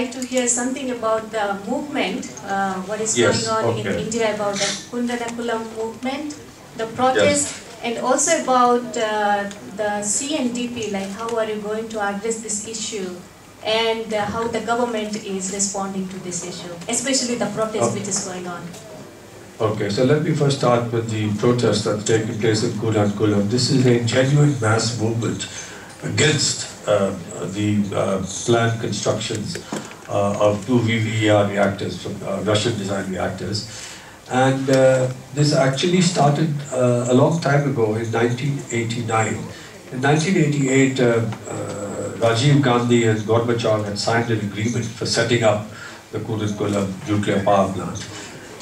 like to hear something about the movement, what is Yes, going on in India about the Kundanakulam movement, the protest, and also about the CNDP, like how are you going to address this issue, and how the government is responding to this issue, especially the protest which is going on. Okay, so let me first start with the protest that's taking place in Kudankulam. This is a genuine mass movement against the planned constructions of two VVER reactors, Russian designed reactors. And this actually started a long time ago in 1989. In 1988, Rajiv Gandhi and Gorbachev had signed an agreement for setting up the Kudankulam nuclear power plant.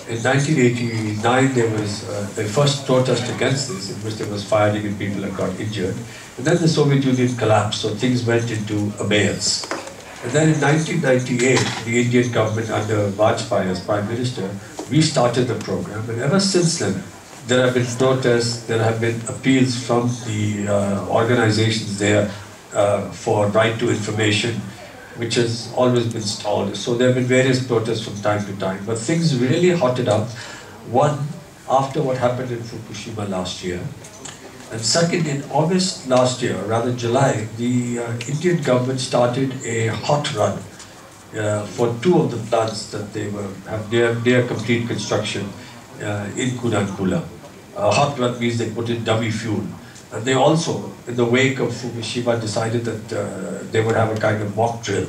In 1989, there was the first protest against this, in which there was firing and people had got injured. And then the Soviet Union collapsed, so things went into abeyance. And then in 1998, the Indian government under Vajpayee as Prime Minister restarted the program. And ever since then, there have been protests, there have been appeals from the organizations there for right to information, which has always been stalled. So there have been various protests from time to time, but things really hotted up. One, after what happened in Fukushima last year, and second, in August last year, rather July, the Indian government started a hot run for two of the plants that they have near complete construction in Kudankulam. Hot run means they put in dummy fuel. And they also, in the wake of Fukushima, decided that they would have a kind of mock drill.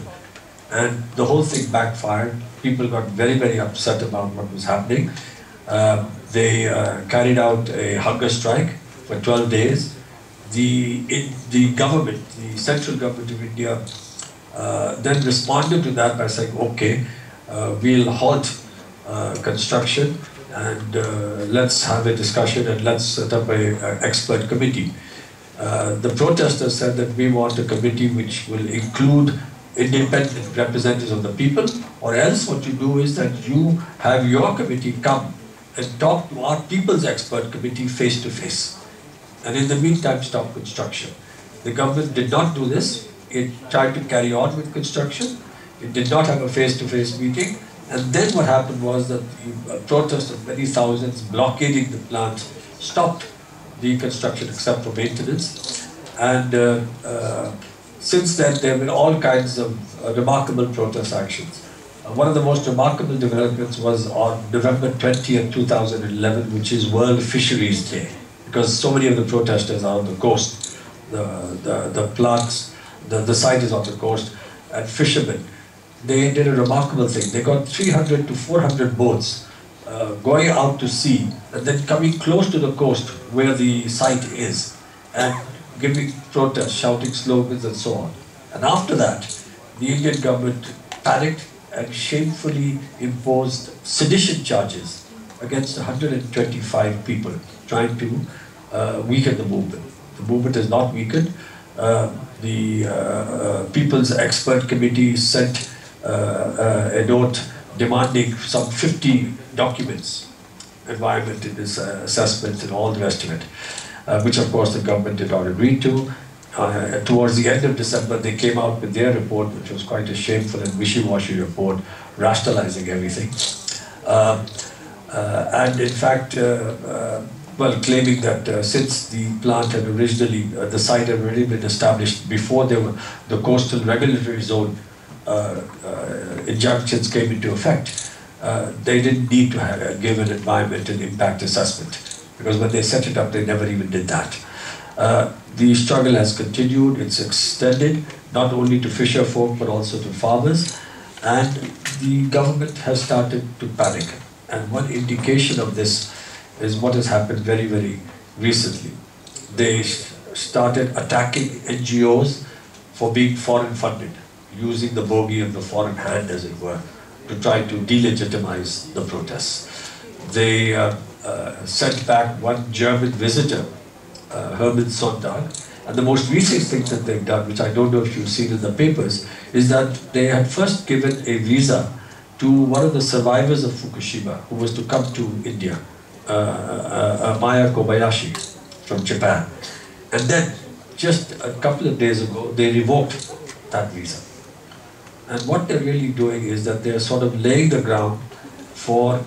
And the whole thing backfired. People got very, very upset about what was happening. They carried out a hunger strike for 12 days. The government, the central government of India, then responded to that by saying, okay, we'll halt construction and let's have a discussion and let's set up an expert committee. The protesters said that we want a committee which will include independent representatives of the people, or else what you do is that you have your committee come and talk to our people's expert committee face to face. And in the meantime, stop construction. The government did not do this. It tried to carry on with construction. It did not have a face-to-face meeting. And then what happened was that the protest of many thousands blockading the plant stopped the construction except for maintenance. And since then, there have been all kinds of remarkable protest actions. One of the most remarkable developments was on November 20th, 2011, which is World Fisheries Day, because so many of the protesters are on the coast. The plants, the site is on the coast, and fishermen. They did a remarkable thing. They got 300 to 400 boats going out to sea and then coming close to the coast where the site is and giving protests, shouting slogans and so on. And after that, the Indian government panicked and shamefully imposed sedition charges against 125 people trying to weaken the movement. The movement is not weakened. The People's Expert Committee sent a note demanding some 50 documents, environment in this assessment and all the rest of it, which of course the government did not agree to. Towards the end of December, they came out with their report, which was quite a shameful and wishy-washy report, rationalizing everything. And in fact, well, claiming that since the plant had originally, the site had already been established before the coastal regulatory zone injunctions came into effect, they didn't need to give an environmental impact assessment, because when they set it up, they never even did that. The struggle has continued, it's extended, not only to fisher folk, but also to farmers, and the government has started to panic. And one indication of this is what has happened very, very recently. They started attacking NGOs for being foreign funded, using the bogey of the foreign hand, as it were, to try to delegitimize the protests. They sent back one German visitor, Hermann Sonntag, and the most recent thing that they've done, which I don't know if you've seen in the papers, is that they had first given a visa to one of the survivors of Fukushima, who was to come to India, Maya Kobayashi from Japan. And then, just a couple of days ago, they revoked that visa. And what they're really doing is that they're sort of laying the ground for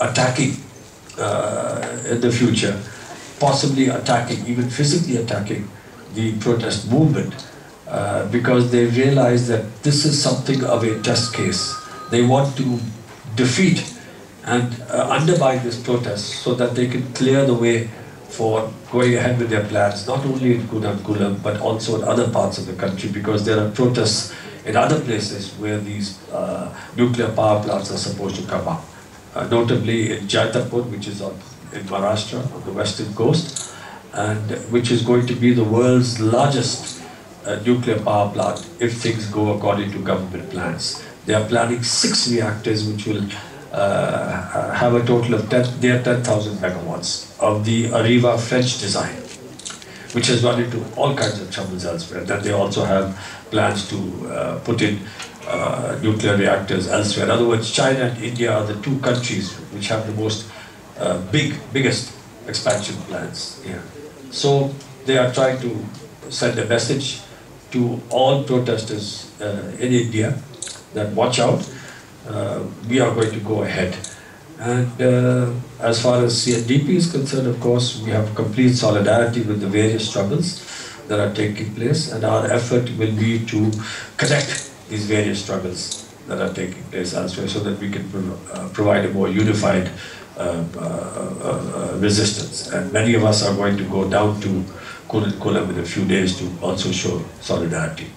attacking in the future, possibly attacking, even physically attacking the protest movement, because they realize that this is something of a test case. They want to defeat and undermine this protest so that they can clear the way for going ahead with their plans, not only in Kudankulam but also in other parts of the country, because there are protests in other places where these nuclear power plants are supposed to come up. Notably in Jaitapur, which is in Maharashtra, on the western coast, and which is going to be the world's largest nuclear power plant if things go according to government plans. They are planning 6 reactors which will have a total of 10,000 megawatts of the Areva French design, which has run into all kinds of troubles elsewhere. Then they also have plans to put in nuclear reactors elsewhere. In other words, China and India are the 2 countries which have the most biggest expansion plans here. So they are trying to send a message to all protesters in India that watch out, we are going to go ahead. And as far as CNDP is concerned, of course, we have complete solidarity with the various struggles that are taking place, and our effort will be to connect these various struggles that are taking place elsewhere so that we can provide a more unified resistance. And many of us are going to go down to Kudankulam in a few days to also show solidarity.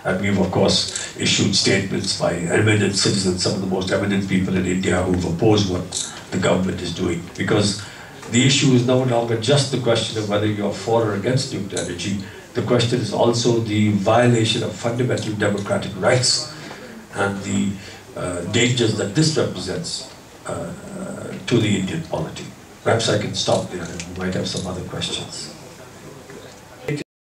And we've of course issued statements by eminent citizens, some of the most eminent people in India who've opposed what the government is doing. Because the issue is no longer just the question of whether you're for or against nuclear energy. The question is also the violation of fundamental democratic rights and the dangers that this represents to the Indian polity. Perhaps I can stop there and we might have some other questions.